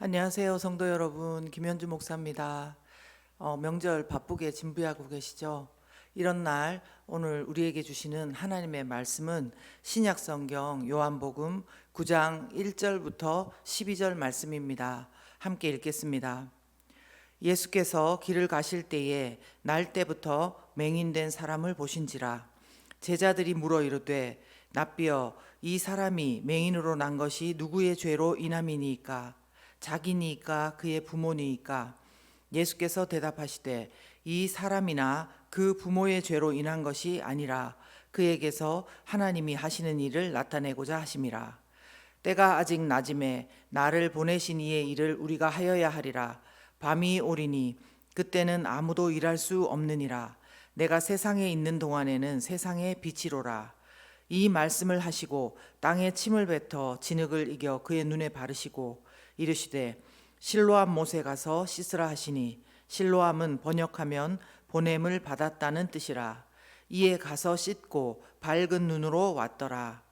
안녕하세요, 성도 여러분. 김현주 목사입니다. 명절 바쁘게 진부하고 계시죠? 이런 날 오늘 우리에게 주시는 하나님의 말씀은 신약성경 요한복음 9장 1절부터 12절 말씀입니다. 함께 읽겠습니다. 예수께서 길을 가실 때에 날 때부터 맹인된 사람을 보신지라. 제자들이 물어 이르되 납비여 이 사람이 맹인으로 난 것이 누구의 죄로 인함이니이까? 자기니이까 그의 부모니이까? 예수께서 대답하시되 이 사람이나 그 부모의 죄로 인한 것이 아니라 그에게서 하나님이 하시는 일을 나타내고자 하심이라. 때가 아직 낮음에 나를 보내신 이의 일을 우리가 하여야 하리라. 밤이 오리니 그때는 아무도 일할 수 없느니라. 내가 세상에 있는 동안에는 세상의 빛이로라. 이 말씀을 하시고 땅에 침을 뱉어 진흙을 이겨 그의 눈에 바르시고 이르시되 실로암 못에 가서 씻으라 하시니, 실로암은 번역하면 보냄을 받았다는 뜻이라. 이에 가서 씻고 밝은 눈으로 왔더라.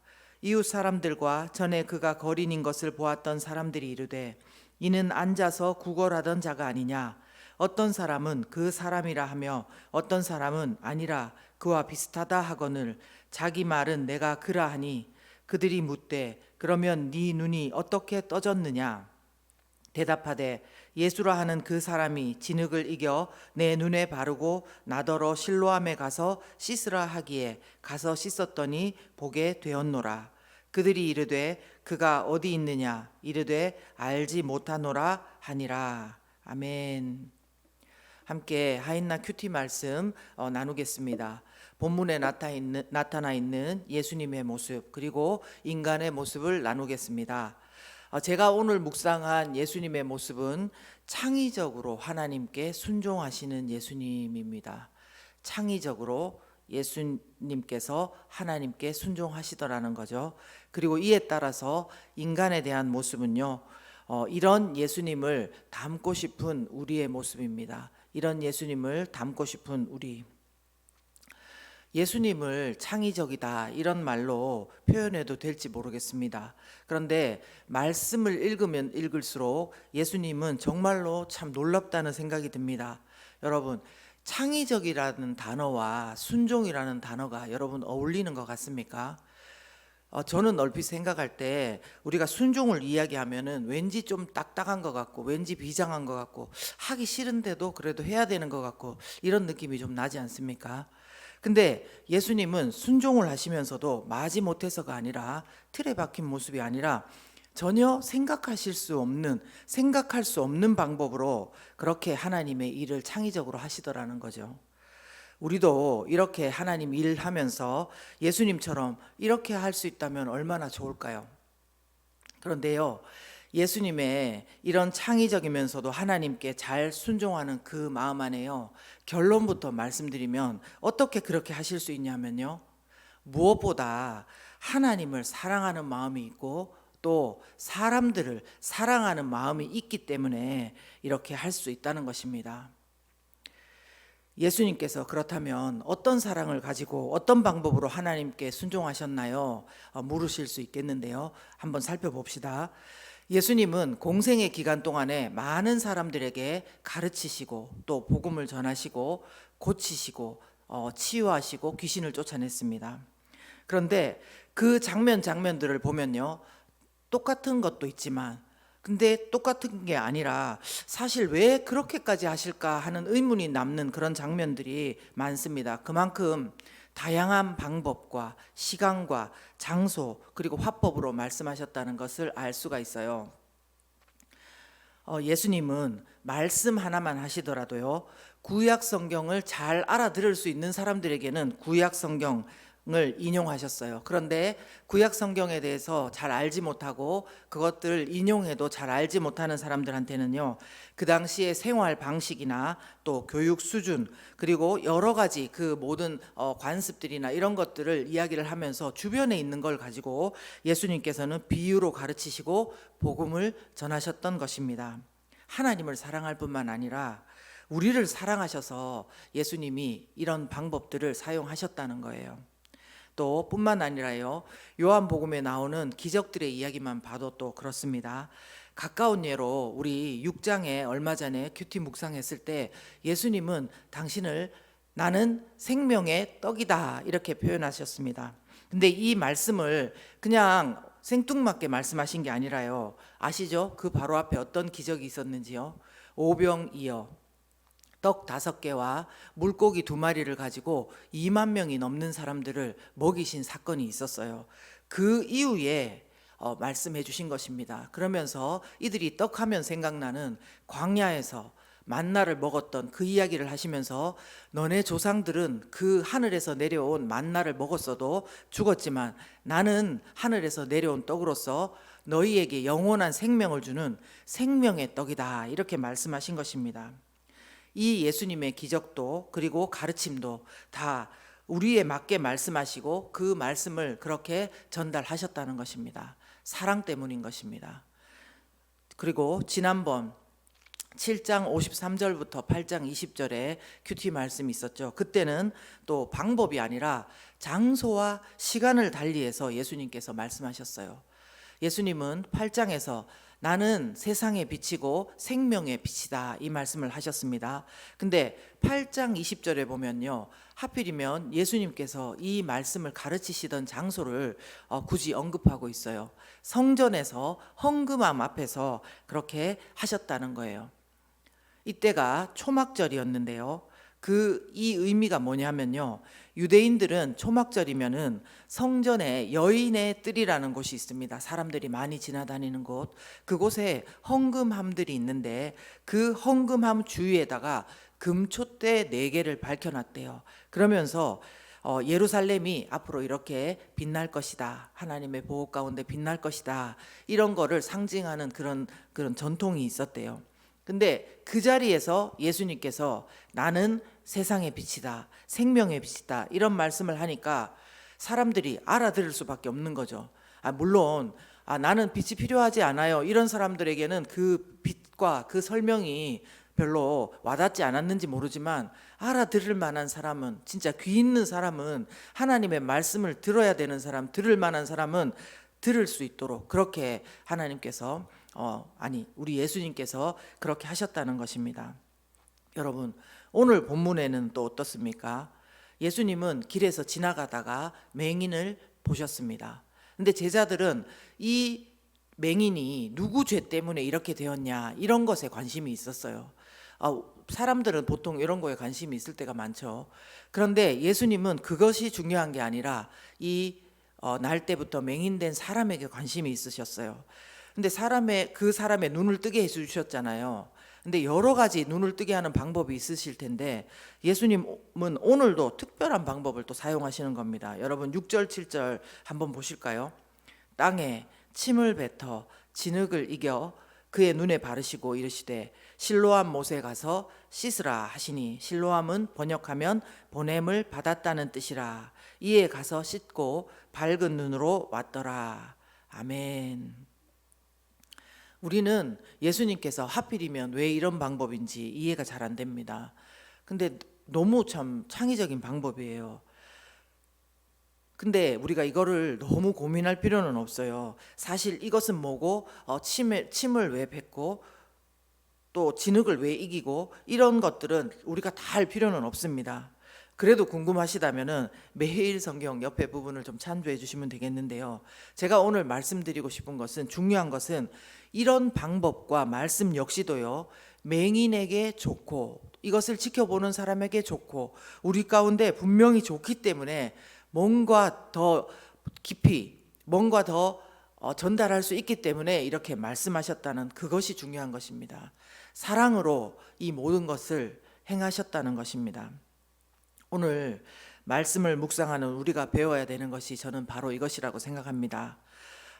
이웃 사람들과 전에 그가 거린인 것을 보았던 사람들이 이르되 이는 앉아서 구걸하던 자가 아니냐? 어떤 사람은 그 사람이라 하며 어떤 사람은 아니라 그와 비슷하다 하거늘 자기 말은 내가 그라 하니, 그들이 묻되 그러면 네 눈이 어떻게 떠졌느냐? 대답하되 예수라 하는 그 사람이 진흙을 이겨 내 눈에 바르고 나더러 실로암에 가서 씻으라 하기에 가서 씻었더니 보게 되었노라. 그들이 이르되 그가 어디 있느냐? 이르되 알지 못하노라 하니라. 아멘. 함께 하인나 큐티 말씀 나누겠습니다. 본문에 나타나 있는 예수님의 모습, 그리고 인간의 모습을 나누겠습니다. 제가 오늘 묵상한 예수님의 모습은 창의적으로 하나님께 순종하시는 예수님입니다. 창의적으로 예수님께서 하나님께 순종하시더라는 거죠. 그리고 이에 따라서 인간에 대한 모습은요, 이런 예수님을 닮고 싶은 우리의 모습입니다. 이런 예수님을 닮고 싶은 우리. 예수님을 창의적이다 이런 말로 표현해도 될지 모르겠습니다. 그런데 말씀을 읽으면 읽을수록 예수님은 정말로 참 놀랍다는 생각이 듭니다. 여러분, 창의적이라는 단어와 순종이라는 단어가 여러분 어울리는 것 같습니까? 저는 얼핏 생각할 때 우리가 순종을 이야기하면은 왠지 좀 딱딱한 것 같고 왠지 비장한 것 같고 하기 싫은데도 그래도 해야 되는 것 같고 이런 느낌이 좀 나지 않습니까? 근데 예수님은 순종을 하시면서도 마지못해서가 아니라, 틀에 박힌 모습이 아니라 전혀 생각할 수 없는 방법으로 그렇게 하나님의 일을 창의적으로 하시더라는 거죠. 우리도 이렇게 하나님 일하면서 예수님처럼 이렇게 할 수 있다면 얼마나 좋을까요? 그런데요, 예수님의 이런 창의적이면서도 하나님께 잘 순종하는 그 마음 안에요, 결론부터 말씀드리면 어떻게 그렇게 하실 수 있냐면요, 무엇보다 하나님을 사랑하는 마음이 있고 또 사람들을 사랑하는 마음이 있기 때문에 이렇게 할 수 있다는 것입니다. 예수님께서 그렇다면 어떤 사랑을 가지고 어떤 방법으로 하나님께 순종하셨나요? 물으실 수 있겠는데요, 한번 살펴봅시다. 예수님은 공생의 기간 동안에 많은 사람들에게 가르치시고 또 복음을 전하시고 고치시고 치유하시고 귀신을 쫓아냈습니다. 그런데 그 장면들을 보면요, 똑같은 것도 있지만 근데 똑같은 게 아니라 사실 왜 그렇게까지 하실까 하는 의문이 남는 그런 장면들이 많습니다. 그만큼 다양한 방법과 시간과 장소 그리고 화법으로 말씀하셨다는 것을 알 수가 있어요. 예수님은 말씀 하나만 하시더라도요, 구약 성경을 잘 알아들을 수 있는 사람들에게는 구약 성경을 인용하셨어요. 그런데 구약 성경에 대해서 잘 알지 못하고 그것들을 인용해도 잘 알지 못하는 사람들한테는요, 그 당시의 생활 방식이나 또 교육 수준 그리고 여러 가지 그 모든 관습들이나 이런 것들을 이야기를 하면서 주변에 있는 걸 가지고 예수님께서는 비유로 가르치시고 복음을 전하셨던 것입니다. 하나님을 사랑할 뿐만 아니라 우리를 사랑하셔서 예수님이 이런 방법들을 사용하셨다는 거예요. 또 뿐만 아니라요, 요한복음에 나오는 기적들의 이야기만 봐도 또 그렇습니다. 가까운 예로 우리 6장에 얼마 전에 큐티 묵상했을 때 예수님은 당신을 나는 생명의 떡이다 이렇게 표현하셨습니다. 근데 이 말씀을 그냥 생뚱맞게 말씀하신 게 아니라요. 아시죠? 그 바로 앞에 어떤 기적이 있었는지요? 오병이어 떡 5개와 물고기 2마리를 가지고 2만 명이 넘는 사람들을 먹이신 사건이 있었어요. 그 이후에 말씀해 주신 것입니다. 그러면서 이들이 떡하면 생각나는 광야에서 만나를 먹었던 그 이야기를 하시면서 너네 조상들은 그 하늘에서 내려온 만나를 먹었어도 죽었지만 나는 하늘에서 내려온 떡으로서 너희에게 영원한 생명을 주는 생명의 떡이다 이렇게 말씀하신 것입니다. 이 예수님의 기적도 그리고 가르침도 다 우리에 맞게 말씀하시고 그 말씀을 그렇게 전달하셨다는 것입니다. 사랑 때문인 것입니다. 그리고 지난번 7장 53절부터 8장 20절에 큐티 말씀이 있었죠. 그때는 또 방법이 아니라 장소와 시간을 달리해서 예수님께서 말씀하셨어요. 예수님은 8장에서 나는 세상의 빛이고 생명의 빛이다 이 말씀을 하셨습니다. 근데 8장 20절에 보면요, 하필이면 예수님께서 이 말씀을 가르치시던 장소를 굳이 언급하고 있어요. 성전에서 헌금함 앞에서 그렇게 하셨다는 거예요. 이때가 초막절이었는데요. 이 의미가 뭐냐면요, 유대인들은 초막절이면은 성전에 여인의 뜰이라는 곳이 있습니다. 사람들이 많이 지나다니는 곳, 그곳에 헌금함들이 있는데 그 헌금함 주위에다가 금촛대 4개를 밝혀놨대요. 그러면서 예루살렘이 앞으로 이렇게 빛날 것이다, 하나님의 보호 가운데 빛날 것이다, 이런 거를 상징하는 그런 전통이 있었대요. 근데 그 자리에서 예수님께서 나는 세상의 빛이다, 생명의 빛이다 이런 말씀을 하니까 사람들이 알아들을 수밖에 없는 거죠. 물론 나는 빛이 필요하지 않아요 이런 사람들에게는 그 빛과 그 설명이 별로 와닿지 않았는지 모르지만, 알아들을 만한 사람은, 진짜 귀 있는 사람은, 하나님의 말씀을 들어야 되는 사람, 들을 만한 사람은 들을 수 있도록 그렇게 하나님께서 우리 예수님께서 그렇게 하셨다는 것입니다. 여러분, 오늘 본문에는 또 어떻습니까? 예수님은 길에서 지나가다가 맹인을 보셨습니다. 근데 제자들은 이 맹인이 누구 죄 때문에 이렇게 되었냐 이런 것에 관심이 있었어요. 사람들은 보통 이런 거에 관심이 있을 때가 많죠. 그런데 예수님은 그것이 중요한 게 아니라 날 때부터 맹인된 사람에게 관심이 있으셨어요. 근데 그 사람의 눈을 뜨게 해주셨잖아요. 근데 여러 가지 눈을 뜨게 하는 방법이 있으실 텐데 예수님은 오늘도 특별한 방법을 또 사용하시는 겁니다. 여러분 6절 7절 한번 보실까요? 땅에 침을 뱉어 진흙을 이겨 그의 눈에 바르시고 이르시되 실로암 못에 가서 씻으라 하시니, 실로암은 번역하면 보냄을 받았다는 뜻이라. 이에 가서 씻고 밝은 눈으로 왔더라. 아멘. 우리는 예수님께서 하필이면 왜 이런 방법인지 이해가 잘 안 됩니다. 근데 너무 참 창의적인 방법이에요. 근데 우리가 이거를 너무 고민할 필요는 없어요. 사실 이것은 뭐고 침을 왜 뱉고 또 진흙을 왜 이기고 이런 것들은 우리가 다 할 필요는 없습니다. 그래도 궁금하시다면은 매일 성경 옆에 부분을 좀 참조해 주시면 되겠는데요. 제가 오늘 말씀드리고 싶은 것은, 중요한 것은 이런 방법과 말씀 역시도요, 맹인에게 좋고 이것을 지켜보는 사람에게 좋고 우리 가운데 분명히 좋기 때문에 뭔가 더 깊이 뭔가 더 전달할 수 있기 때문에 이렇게 말씀하셨다는 그것이 중요한 것입니다. 사랑으로 이 모든 것을 행하셨다는 것입니다. 오늘 말씀을 묵상하는 우리가 배워야 되는 것이 저는 바로 이것이라고 생각합니다.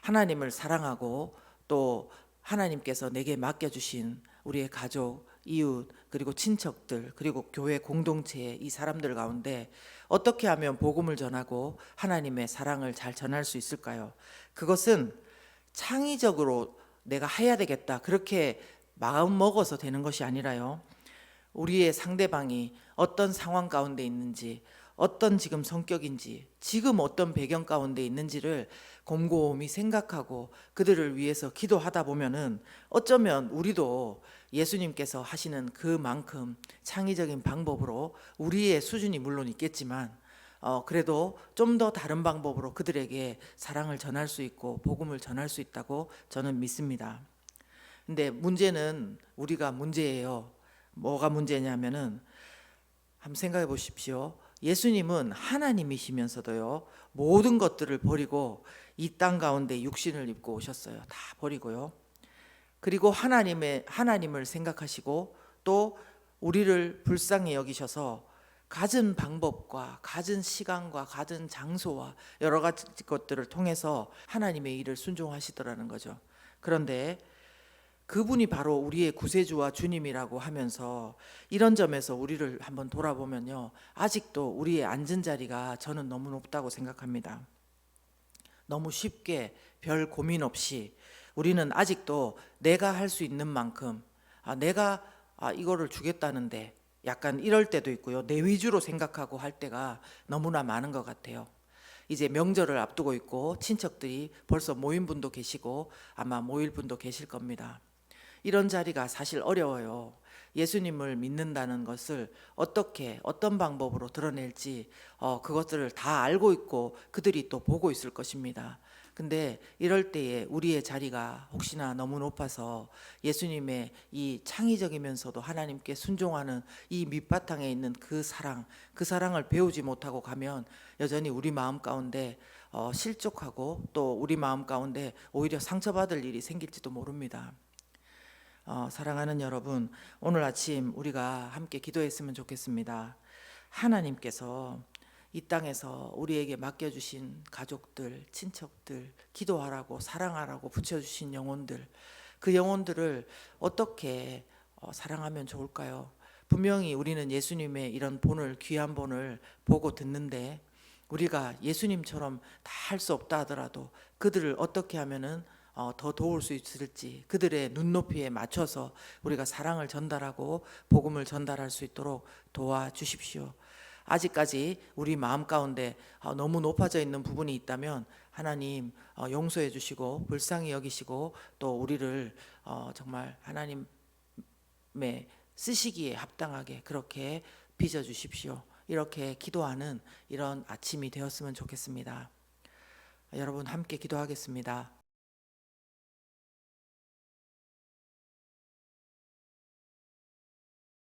하나님을 사랑하고 또 하나님께서 내게 맡겨주신 우리의 가족, 이웃, 그리고 친척들, 그리고 교회 공동체의 이 사람들 가운데 어떻게 하면 복음을 전하고 하나님의 사랑을 잘 전할 수 있을까요? 그것은 창의적으로 내가 해야 되겠다 그렇게 마음 먹어서 되는 것이 아니라요, 우리의 상대방이 어떤 상황 가운데 있는지, 어떤 지금 성격인지, 지금 어떤 배경 가운데 있는지를 곰곰이 생각하고 그들을 위해서 기도하다 보면은 어쩌면 우리도 예수님께서 하시는 그만큼 창의적인 방법으로 우리의 수준이 물론 있겠지만 그래도 좀 더 다른 방법으로 그들에게 사랑을 전할 수 있고 복음을 전할 수 있다고 저는 믿습니다. 근데 문제는 우리가 문제예요. 뭐가 문제냐면은 한번 생각해 보십시오. 예수님은 하나님이시면서도요, 모든 것들을 버리고 이 땅 가운데 육신을 입고 오셨어요. 다 버리고요. 그리고 하나님을 생각하시고 또 우리를 불쌍히 여기셔서 갖은 방법과 갖은 시간과 갖은 장소와 여러 가지 것들을 통해서 하나님의 일을 순종하시더라는 거죠. 그런데 그분이 바로 우리의 구세주와 주님이라고 하면서 이런 점에서 우리를 한번 돌아보면요, 아직도 우리의 앉은 자리가 저는 너무 높다고 생각합니다. 너무 쉽게 별 고민 없이 우리는 아직도 내가 할 수 있는 만큼 내가 이거를 주겠다는데 약간 이럴 때도 있고요. 내 위주로 생각하고 할 때가 너무나 많은 것 같아요. 이제 명절을 앞두고 있고 친척들이 벌써 모인 분도 계시고 아마 모일 분도 계실 겁니다. 이런 자리가 사실 어려워요. 예수님을 믿는다는 것을 어떻게 어떤 방법으로 드러낼지 그것들을 다 알고 있고 그들이 또 보고 있을 것입니다. 근데 이럴 때에 우리의 자리가 혹시나 너무 높아서 예수님의 이 창의적이면서도 하나님께 순종하는 이 밑바탕에 있는 그 사랑을 배우지 못하고 가면 여전히 우리 마음 가운데 실족하고 또 우리 마음 가운데 오히려 상처받을 일이 생길지도 모릅니다. 사랑하는 여러분, 오늘 아침 우리가 함께 기도했으면 좋겠습니다. 하나님께서 이 땅에서 우리에게 맡겨주신 가족들, 친척들, 기도하라고 사랑하라고 붙여주신 영혼들, 그 영혼들을 어떻게 사랑하면 좋을까요? 분명히 우리는 예수님의 이런 본을, 귀한 본을 보고 듣는데 우리가 예수님처럼 다 할 수 없다 하더라도 그들을 어떻게 하면은 더 도울 수 있을지 그들의 눈높이에 맞춰서 우리가 사랑을 전달하고 복음을 전달할 수 있도록 도와주십시오. 아직까지 우리 마음 가운데 너무 높아져 있는 부분이 있다면 하나님 용서해 주시고 불쌍히 여기시고 또 우리를 정말 하나님의 쓰시기에 합당하게 그렇게 빚어 주십시오. 이렇게 기도하는 이런 아침이 되었으면 좋겠습니다. 여러분 함께 기도하겠습니다.